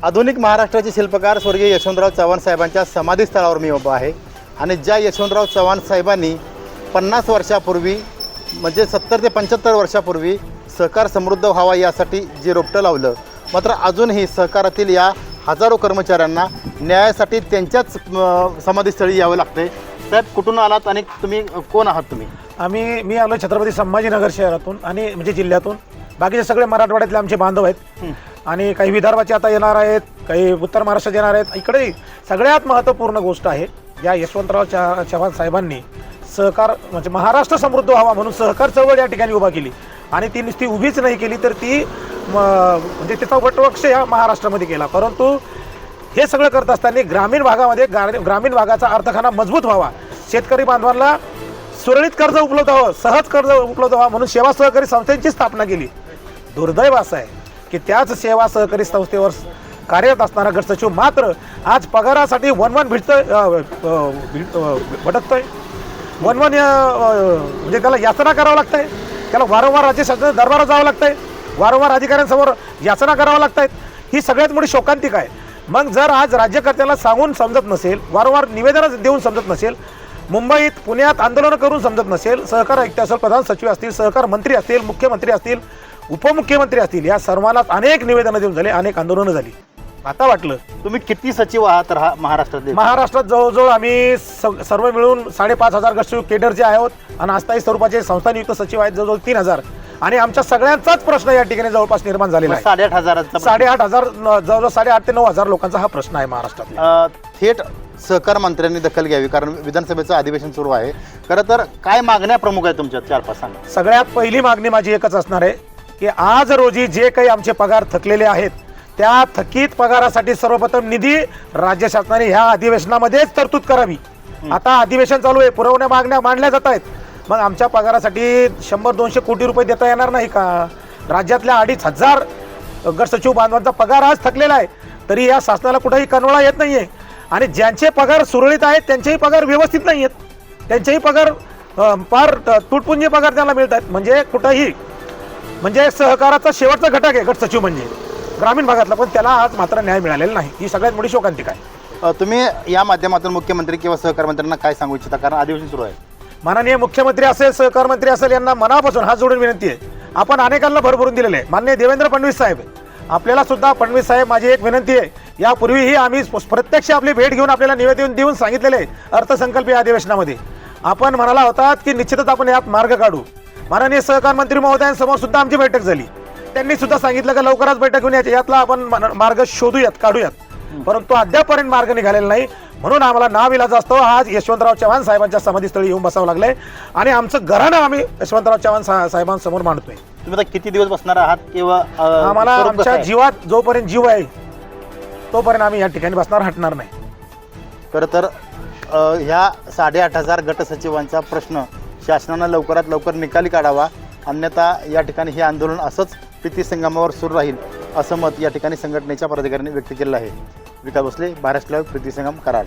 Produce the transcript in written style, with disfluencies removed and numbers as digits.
आधुनिक महाराष्ट्राचे शिल्पकार स्वर्गीय यशवंतराव चव्हाण साहेबांच्या समाधीस्थळावर मी उभा आहे आणि ज्या यशवंतराव चव्हाण साहेबांनी 50 वर्षापूर्वी म्हणजे 70 ते 75 वर्षापूर्वी सहकार समृद्ध व्हावा यासाठी जे रोपटं लावलं, मात्र अजूनही सहकारातील या हजारो कर्मचाऱ्यांना न्यायासाठी त्यांच्याच समाधीस्थळी यावं लागते। साहेब, कुठून आलात आणि तुम्ही कोण आहात? मी आलो छत्रपती संभाजीनगर शहरातून आणि म्हणजे जिल्ह्यातून। बाकीचे सगळे मराठवाड्यातले आमचे बांधव आहेत आणि काही विदर्भाचे आता येणार आहेत, काही उत्तर महाराष्ट्रात येणार आहेत। इकडे सगळ्यात महत्त्वपूर्ण गोष्ट आहे, या यशवंतराव चव्हाण साहेबांनी सहकार म्हणजे महाराष्ट्र समृद्ध व्हावा म्हणून सहकार चळवळ या ठिकाणी उभा केली आणि ती नुसती उभीच नाही केली तर ती म्हणजे त्याचा वटवृक्ष या महाराष्ट्रामध्ये केला। परंतु हे सगळं करत असताना ग्रामीण भागामध्ये ग्रामीण भागाचा अर्थखाना मजबूत व्हावा, शेतकरी बांधवांना सुरळीत कर्ज उपलब्ध व्हावं, सहज कर्ज उपलब्ध व्हावं म्हणून सेवा सहकारी संस्थेची स्थापना केली। दुर्दैव असं आहे की त्याच सेवा सहकारी संस्थेवर कार्यरत असणारा गट सचिव मात्र आज पगारासाठी वनवन भटकतोय, वनवन म्हणजे त्याला याचना करावं लागतंय, त्याला वारंवार राज्य शासनाच्या दरबारात जावं लागतंय, वारंवार अधिकाऱ्यांसमोर याचना करावं लागतायत। ही सगळ्यात मोठी शोकांतिक आहे। मग जर आज राज्यकर्त्याला सांगून समजत नसेल, वारंवार निवेदनं देऊन समजत नसेल, मुंबईत पुण्यात आंदोलनं करून समजत नसेल, सहकार आयुक्त असेल, प्रधान सचिव असतील, सहकार मंत्री असतील, मुख्यमंत्री असतील, उपमुख्यमंत्री असतील, या सर्वांना अनेक निवेदनं देऊन झाले, अनेक आंदोलनं झाली। आता वाटलं तुम्ही किती सचिव आहात तर महाराष्ट्रात जवळजवळ आम्ही सर्व मिळून 5,500 गट सचिव केडरचे आहोत आणि अस्थायी स्वरूपाचे संस्थानियुक्त सचिव आहेत जवळजवळ 3,000 आणि आमच्या सगळ्यांचाच प्रश्न या ठिकाणी जवळपास निर्माण झालेला आहे। 8,500 जवळजवळ 8,500 ते 9,000 लोकांचा हा प्रश्न आहे महाराष्ट्रात। थेट सहकार मंत्र्यांनी दखल घ्यावी, कारण विधानसभेचं अधिवेशन सुरू आहे। खरं तर काय मागण्या प्रमुख आहेत तुमच्या? 4-5 सांगा। सगळ्यात पहिली मागणी माझी एकच असणार आहे की आज रोजी जे काही आमचे पगार थकलेले आहेत त्या थकीत पगारासाठी सर्वप्रथम निधी राज्य शासनाने ह्या अधिवेशनामध्येच तरतूद करावी। आता अधिवेशन चालू आहे, पुरवण्या मागण्या मांडल्या जात आहेत, मग आमच्या पगारासाठी 100-200 कोटी रुपये देता येणार नाही का? राज्यातल्या 2,500 गट सचिव बांधवांचा पगार आज थकलेला आहे, तरी या शासनाला कुठेही कनवळा येत नाहीये आणि ज्यांचे पगार सुरळीत आहेत त्यांचेही पगार व्यवस्थित नाही आहेत, त्यांचेही पगार फार तुटपुंजी पगार त्यांना मिळत आहेत। म्हणजे कुठंही म्हणजे सहकाराचा शेवटचा घटक आहे गट सचिव म्हणजे ग्रामीण भागातला, पण त्याला आज मात्र न्याय मिळालेला नाही। ही सगळ्यात मोठी शोकांतिक आहे। तुम्ही या माध्यमातून मुख्यमंत्री किंवा सहकार मंत्र्यांना काय सांगू इच्छिता, कारण अधिवेशन सुरू आहे? माननीय मुख्यमंत्री असेल, सहकार मंत्री असेल, यांना मनापासून हात जोडून विनंती आहे, आपण अनेकांना भरभरून दिलेले आहे। माननीय देवेंद्र फडणवीस साहेब, आपल्याला सुद्धा फडणवीस साहेब माझी एक विनंती आहे, यापूर्वीही आम्ही प्रत्यक्ष आपली भेट घेऊन आपल्याला निवेदन देऊन सांगितलेले अर्थसंकल्पीय अधिवेशनामध्ये आपण म्हणाला होतात की निश्चितच आपण यात मार्ग काढू। माननीय सहकार मंत्री महोदयांसमोर सुद्धा आमची बैठक झाली, त्यांनी सुद्धा सांगितलं की लवकरच बैठक घेऊन यातला आपण मार्ग शोधूयात, काढूयात, परंतु अद्यापर्यंत मार्ग निघालेला नाही। म्हणून आम्हाला नाविलाज असतो आज यशवंतराव चव्हाण साहेबांच्या समाधीस्थळी येऊन बसावं लागलंय आणि आमचं घराणं आम्ही यशवंतराव चव्हाण साहेबांसमोर मांडतोय। तुम्ही आता किती दिवस बसणार आहात किंवा आम्हाला आमच्या जीवात जोपर्यंत जीव आहे तोपर्यंत आम्ही या ठिकाणी बसणार, हटणार नाही। खरं तर ह्या 8,500 गट सचिवांचा प्रश्न शासनानं लवकरात लवकर निकाली काढावा, अन्यथा या ठिकाणी हे आंदोलन असंच प्रीतिसंगमावर सुरू राहील असं मत या ठिकाणी संघटनेच्या पदाधिकाऱ्यांनी व्यक्त केलं आहे। विकास भोसले, महाराष्ट्र लाईव्ह, प्रीतिसंगम, कराड।